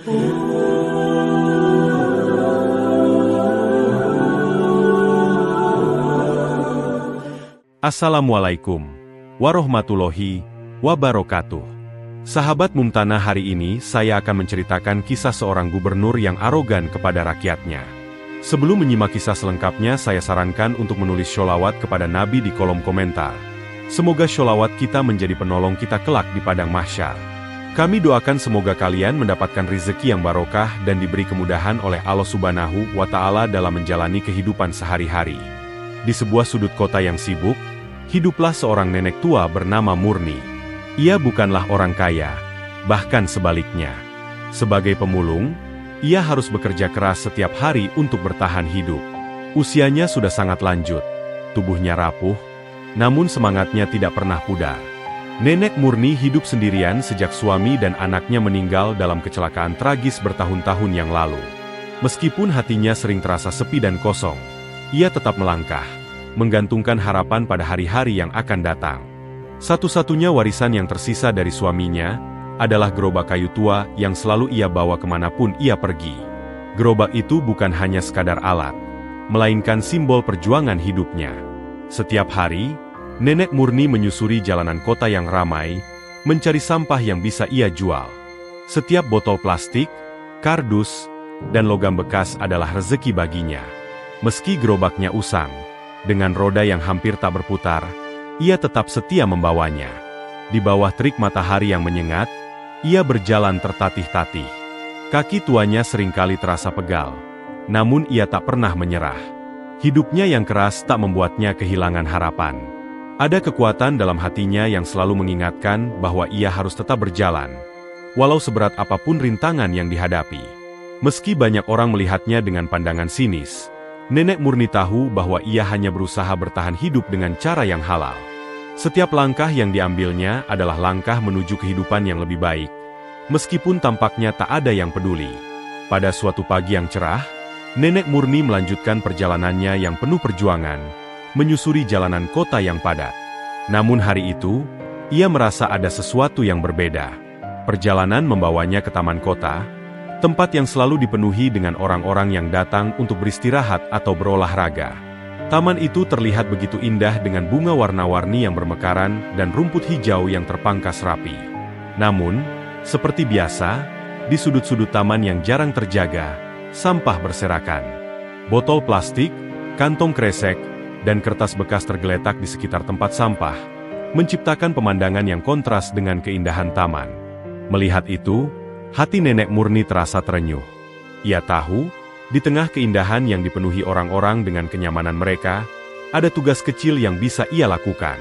Assalamualaikum warahmatullahi wabarakatuh. Sahabat Mumtana, hari ini saya akan menceritakan kisah seorang gubernur yang arogan kepada rakyatnya. Sebelum menyimak kisah selengkapnya, saya sarankan untuk menulis sholawat kepada Nabi di kolom komentar. Semoga sholawat kita menjadi penolong kita kelak di padang mahsyar. Kami doakan semoga kalian mendapatkan rezeki yang barokah dan diberi kemudahan oleh Allah Subhanahu wa Ta'ala dalam menjalani kehidupan sehari-hari. Di sebuah sudut kota yang sibuk, hiduplah seorang nenek tua bernama Murni. Ia bukanlah orang kaya, bahkan sebaliknya. Sebagai pemulung, ia harus bekerja keras setiap hari untuk bertahan hidup. Usianya sudah sangat lanjut, tubuhnya rapuh, namun semangatnya tidak pernah pudar. Nenek Murni hidup sendirian sejak suami dan anaknya meninggal dalam kecelakaan tragis bertahun-tahun yang lalu. Meskipun hatinya sering terasa sepi dan kosong, ia tetap melangkah, menggantungkan harapan pada hari-hari yang akan datang. Satu-satunya warisan yang tersisa dari suaminya adalah gerobak kayu tua yang selalu ia bawa kemanapun ia pergi. Gerobak itu bukan hanya sekadar alat, melainkan simbol perjuangan hidupnya. Setiap hari, Nenek Murni menyusuri jalanan kota yang ramai, mencari sampah yang bisa ia jual. Setiap botol plastik, kardus, dan logam bekas adalah rezeki baginya. Meski gerobaknya usang, dengan roda yang hampir tak berputar, ia tetap setia membawanya. Di bawah terik matahari yang menyengat, ia berjalan tertatih-tatih. Kaki tuanya seringkali terasa pegal, namun ia tak pernah menyerah. Hidupnya yang keras tak membuatnya kehilangan harapan. Ada kekuatan dalam hatinya yang selalu mengingatkan bahwa ia harus tetap berjalan, walau seberat apapun rintangan yang dihadapi. Meski banyak orang melihatnya dengan pandangan sinis, Nenek Murni tahu bahwa ia hanya berusaha bertahan hidup dengan cara yang halal. Setiap langkah yang diambilnya adalah langkah menuju kehidupan yang lebih baik, meskipun tampaknya tak ada yang peduli. Pada suatu pagi yang cerah, Nenek Murni melanjutkan perjalanannya yang penuh perjuangan, menyusuri jalanan kota yang padat. Namun hari itu, ia merasa ada sesuatu yang berbeda. Perjalanan membawanya ke taman kota, tempat yang selalu dipenuhi dengan orang-orang yang datang untuk beristirahat atau berolahraga. Taman itu terlihat begitu indah dengan bunga warna-warni yang bermekaran dan rumput hijau yang terpangkas rapi. Namun, seperti biasa, di sudut-sudut taman yang jarang terjaga, sampah berserakan. Botol plastik, kantong kresek, dan kertas bekas tergeletak di sekitar tempat sampah, menciptakan pemandangan yang kontras dengan keindahan taman. Melihat itu, hati Nenek Murni terasa terenyuh. Ia tahu, di tengah keindahan yang dipenuhi orang-orang dengan kenyamanan mereka, ada tugas kecil yang bisa ia lakukan.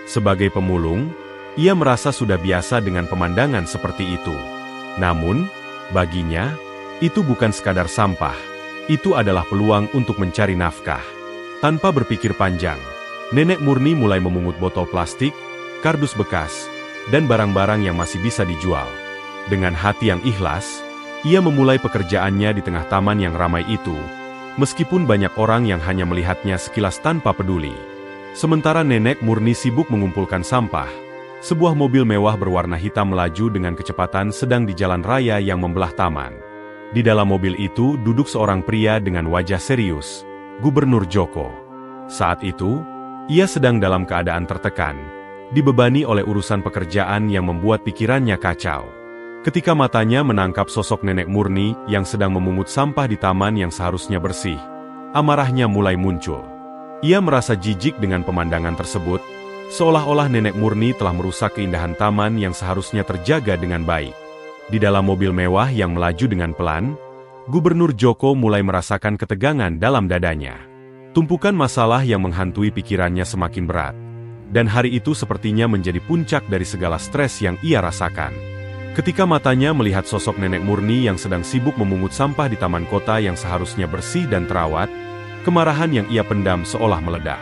Sebagai pemulung, ia merasa sudah biasa dengan pemandangan seperti itu. Namun, baginya, itu bukan sekadar sampah. Itu adalah peluang untuk mencari nafkah. Tanpa berpikir panjang, Nenek Murni mulai memungut botol plastik, kardus bekas, dan barang-barang yang masih bisa dijual. Dengan hati yang ikhlas, ia memulai pekerjaannya di tengah taman yang ramai itu, meskipun banyak orang yang hanya melihatnya sekilas tanpa peduli. Sementara Nenek Murni sibuk mengumpulkan sampah, sebuah mobil mewah berwarna hitam melaju dengan kecepatan sedang di jalan raya yang membelah taman. Di dalam mobil itu duduk seorang pria dengan wajah serius, Gubernur Joko. Saat itu, ia sedang dalam keadaan tertekan, dibebani oleh urusan pekerjaan yang membuat pikirannya kacau. Ketika matanya menangkap sosok Nenek Murni yang sedang memungut sampah di taman yang seharusnya bersih, amarahnya mulai muncul. Ia merasa jijik dengan pemandangan tersebut, seolah-olah Nenek Murni telah merusak keindahan taman yang seharusnya terjaga dengan baik. Di dalam mobil mewah yang melaju dengan pelan, Gubernur Joko mulai merasakan ketegangan dalam dadanya. Tumpukan masalah yang menghantui pikirannya semakin berat, dan hari itu sepertinya menjadi puncak dari segala stres yang ia rasakan. Ketika matanya melihat sosok Nenek Murni yang sedang sibuk memungut sampah di taman kota yang seharusnya bersih dan terawat, kemarahan yang ia pendam seolah meledak.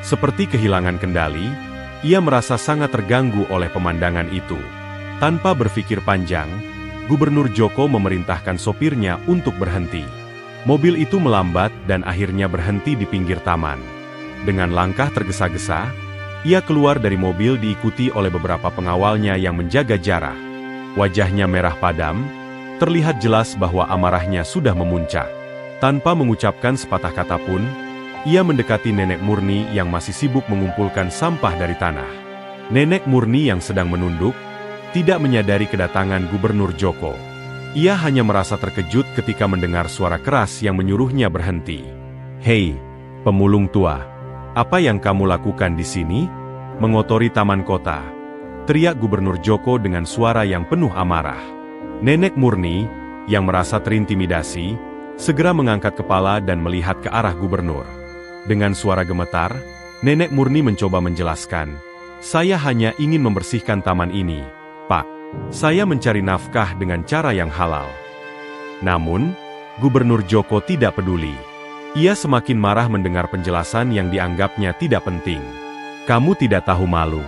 Seperti kehilangan kendali, ia merasa sangat terganggu oleh pemandangan itu. Tanpa berpikir panjang, Gubernur Joko memerintahkan sopirnya untuk berhenti. Mobil itu melambat dan akhirnya berhenti di pinggir taman. Dengan langkah tergesa-gesa, ia keluar dari mobil diikuti oleh beberapa pengawalnya yang menjaga jarak. Wajahnya merah padam, Terlihat jelas bahwa amarahnya sudah memuncak. Tanpa mengucapkan sepatah kata pun, ia mendekati Nenek Murni yang masih sibuk mengumpulkan sampah dari tanah. Nenek Murni yang sedang menunduk, tidak menyadari kedatangan Gubernur Joko. Ia hanya merasa terkejut ketika mendengar suara keras yang menyuruhnya berhenti. "Hei, pemulung tua, apa yang kamu lakukan di sini? Mengotori taman kota," teriak Gubernur Joko dengan suara yang penuh amarah. Nenek Murni, yang merasa terintimidasi, segera mengangkat kepala dan melihat ke arah gubernur. Dengan suara gemetar, Nenek Murni mencoba menjelaskan, "Saya hanya ingin membersihkan taman ini, Pak. Saya mencari nafkah dengan cara yang halal." Namun, Gubernur Joko tidak peduli. Ia semakin marah mendengar penjelasan yang dianggapnya tidak penting. "Kamu tidak tahu malu.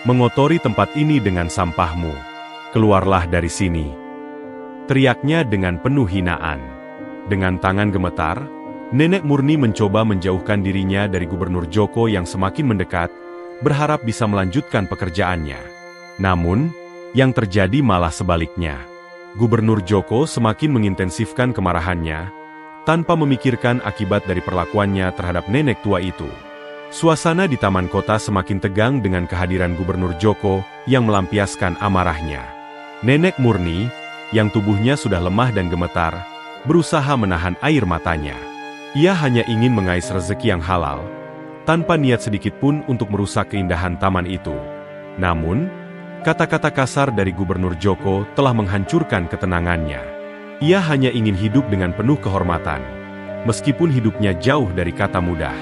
Mengotori tempat ini dengan sampahmu. Keluarlah dari sini," teriaknya dengan penuh hinaan. Dengan tangan gemetar, Nenek Murni mencoba menjauhkan dirinya dari Gubernur Joko yang semakin mendekat, berharap bisa melanjutkan pekerjaannya. Namun, yang terjadi malah sebaliknya. Gubernur Joko semakin mengintensifkan kemarahannya, tanpa memikirkan akibat dari perlakuannya terhadap nenek tua itu. Suasana di taman kota semakin tegang dengan kehadiran Gubernur Joko yang melampiaskan amarahnya. Nenek Murni, yang tubuhnya sudah lemah dan gemetar, berusaha menahan air matanya. Ia hanya ingin mengais rezeki yang halal, tanpa niat sedikit pun untuk merusak keindahan taman itu. Namun, kata-kata kasar dari Gubernur Joko telah menghancurkan ketenangannya. Ia hanya ingin hidup dengan penuh kehormatan, meskipun hidupnya jauh dari kata mudah.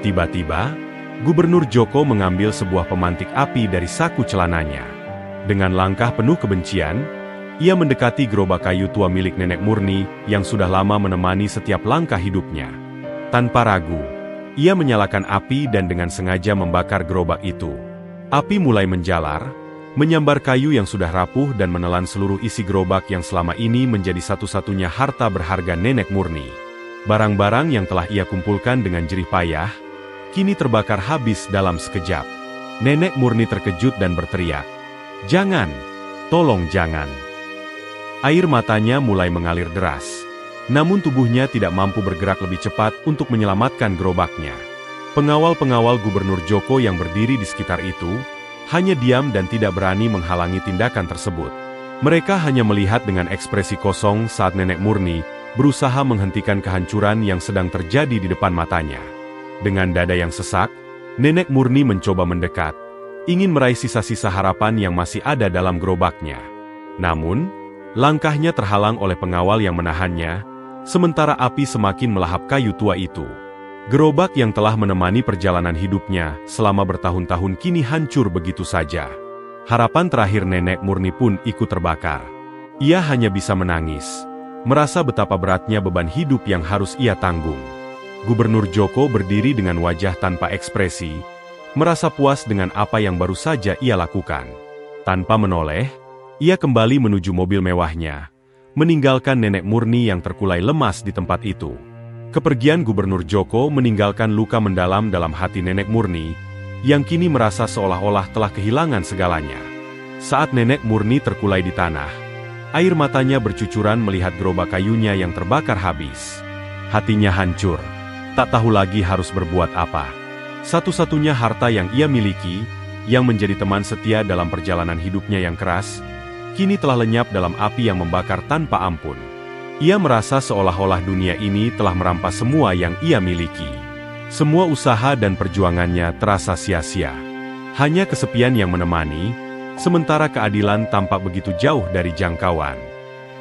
Tiba-tiba, Gubernur Joko mengambil sebuah pemantik api dari saku celananya. Dengan langkah penuh kebencian, ia mendekati gerobak kayu tua milik Nenek Murni yang sudah lama menemani setiap langkah hidupnya. Tanpa ragu, ia menyalakan api dan dengan sengaja membakar gerobak itu. Api mulai menjalar, menyambar kayu yang sudah rapuh dan menelan seluruh isi gerobak yang selama ini menjadi satu-satunya harta berharga Nenek Murni. Barang-barang yang telah ia kumpulkan dengan jerih payah, kini terbakar habis dalam sekejap. Nenek Murni terkejut dan berteriak, "Jangan! Tolong jangan!" Air matanya mulai mengalir deras. Namun tubuhnya tidak mampu bergerak lebih cepat untuk menyelamatkan gerobaknya. Pengawal-pengawal Gubernur Joko yang berdiri di sekitar itu, hanya diam dan tidak berani menghalangi tindakan tersebut. Mereka hanya melihat dengan ekspresi kosong saat Nenek Murni berusaha menghentikan kehancuran yang sedang terjadi di depan matanya. Dengan dada yang sesak, Nenek Murni mencoba mendekat, ingin meraih sisa-sisa harapan yang masih ada dalam gerobaknya. Namun, langkahnya terhalang oleh pengawal yang menahannya, sementara api semakin melahap kayu tua itu. Gerobak yang telah menemani perjalanan hidupnya selama bertahun-tahun kini hancur begitu saja. Harapan terakhir Nenek Murni pun ikut terbakar. Ia hanya bisa menangis, merasa betapa beratnya beban hidup yang harus ia tanggung. Gubernur Joko berdiri dengan wajah tanpa ekspresi, merasa puas dengan apa yang baru saja ia lakukan. Tanpa menoleh, ia kembali menuju mobil mewahnya, meninggalkan Nenek Murni yang terkulai lemas di tempat itu. Kepergian Gubernur Joko meninggalkan luka mendalam dalam hati Nenek Murni, yang kini merasa seolah-olah telah kehilangan segalanya. Saat Nenek Murni terkulai di tanah, air matanya bercucuran melihat gerobak kayunya yang terbakar habis. Hatinya hancur, tak tahu lagi harus berbuat apa. Satu-satunya harta yang ia miliki, yang menjadi teman setia dalam perjalanan hidupnya yang keras, kini telah lenyap dalam api yang membakar tanpa ampun. Ia merasa seolah-olah dunia ini telah merampas semua yang ia miliki. Semua usaha dan perjuangannya terasa sia-sia. Hanya kesepian yang menemani, sementara keadilan tampak begitu jauh dari jangkauan.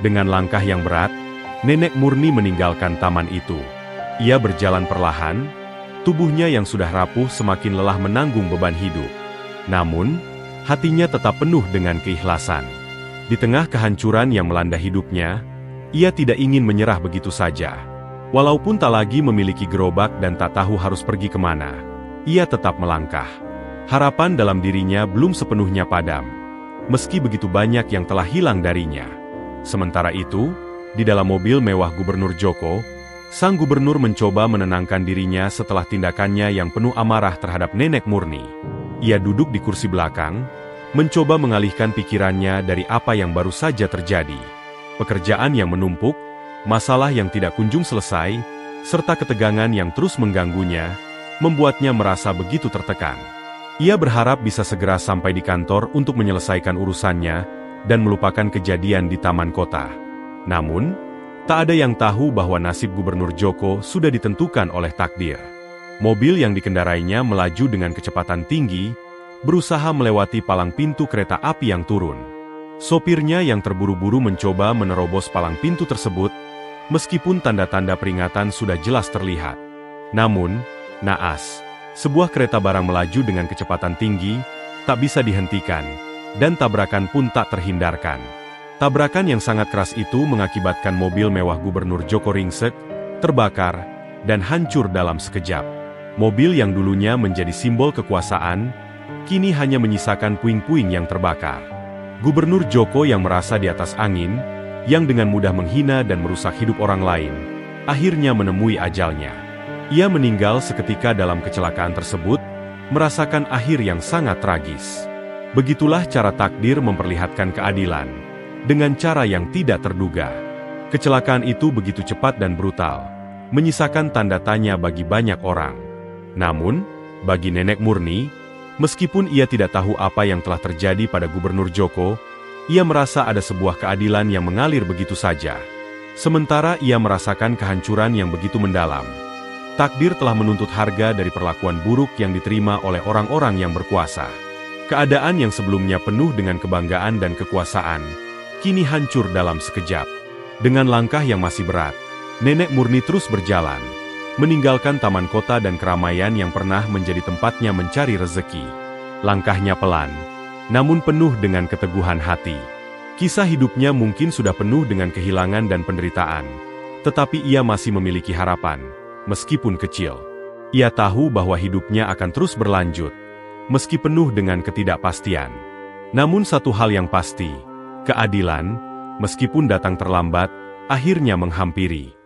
Dengan langkah yang berat, Nenek Murni meninggalkan taman itu. Ia berjalan perlahan, tubuhnya yang sudah rapuh semakin lelah menanggung beban hidup. Namun, hatinya tetap penuh dengan keikhlasan. Di tengah kehancuran yang melanda hidupnya, ia tidak ingin menyerah begitu saja. Walaupun tak lagi memiliki gerobak dan tak tahu harus pergi kemana, ia tetap melangkah. Harapan dalam dirinya belum sepenuhnya padam, meski begitu banyak yang telah hilang darinya. Sementara itu, di dalam mobil mewah Gubernur Joko, sang gubernur mencoba menenangkan dirinya setelah tindakannya yang penuh amarah terhadap Nenek Murni. Ia duduk di kursi belakang, mencoba mengalihkan pikirannya dari apa yang baru saja terjadi. pekerjaan yang menumpuk, masalah yang tidak kunjung selesai, serta ketegangan yang terus mengganggunya, membuatnya merasa begitu tertekan. Ia berharap bisa segera sampai di kantor untuk menyelesaikan urusannya dan melupakan kejadian di taman kota. Namun, tak ada yang tahu bahwa nasib Gubernur Joko sudah ditentukan oleh takdir. Mobil yang dikendarainya melaju dengan kecepatan tinggi, berusaha melewati palang pintu kereta api yang turun. Sopirnya yang terburu-buru mencoba menerobos palang pintu tersebut, meskipun tanda-tanda peringatan sudah jelas terlihat. Namun, naas, sebuah kereta barang melaju dengan kecepatan tinggi, tak bisa dihentikan, dan tabrakan pun tak terhindarkan. Tabrakan yang sangat keras itu mengakibatkan mobil mewah Gubernur Joko ringsek, terbakar, dan hancur dalam sekejap. Mobil yang dulunya menjadi simbol kekuasaan, kini hanya menyisakan puing-puing yang terbakar. Gubernur Joko yang merasa di atas angin, yang dengan mudah menghina dan merusak hidup orang lain, akhirnya menemui ajalnya. Ia meninggal seketika dalam kecelakaan tersebut, merasakan akhir yang sangat tragis. Begitulah cara takdir memperlihatkan keadilan, dengan cara yang tidak terduga. Kecelakaan itu begitu cepat dan brutal, menyisakan tanda tanya bagi banyak orang. Namun, bagi Nenek Murni, meskipun ia tidak tahu apa yang telah terjadi pada Gubernur Joko, ia merasa ada sebuah keadilan yang mengalir begitu saja. Sementara ia merasakan kehancuran yang begitu mendalam. Takdir telah menuntut harga dari perlakuan buruk yang diterima oleh orang-orang yang berkuasa. Keadaan yang sebelumnya penuh dengan kebanggaan dan kekuasaan, kini hancur dalam sekejap. Dengan langkah yang masih berat, Nenek Murni terus berjalan, meninggalkan taman kota dan keramaian yang pernah menjadi tempatnya mencari rezeki. Langkahnya pelan, namun penuh dengan keteguhan hati. Kisah hidupnya mungkin sudah penuh dengan kehilangan dan penderitaan, tetapi ia masih memiliki harapan, meskipun kecil. Ia tahu bahwa hidupnya akan terus berlanjut, meski penuh dengan ketidakpastian. Namun satu hal yang pasti, keadilan, meskipun datang terlambat, akhirnya menghampiri.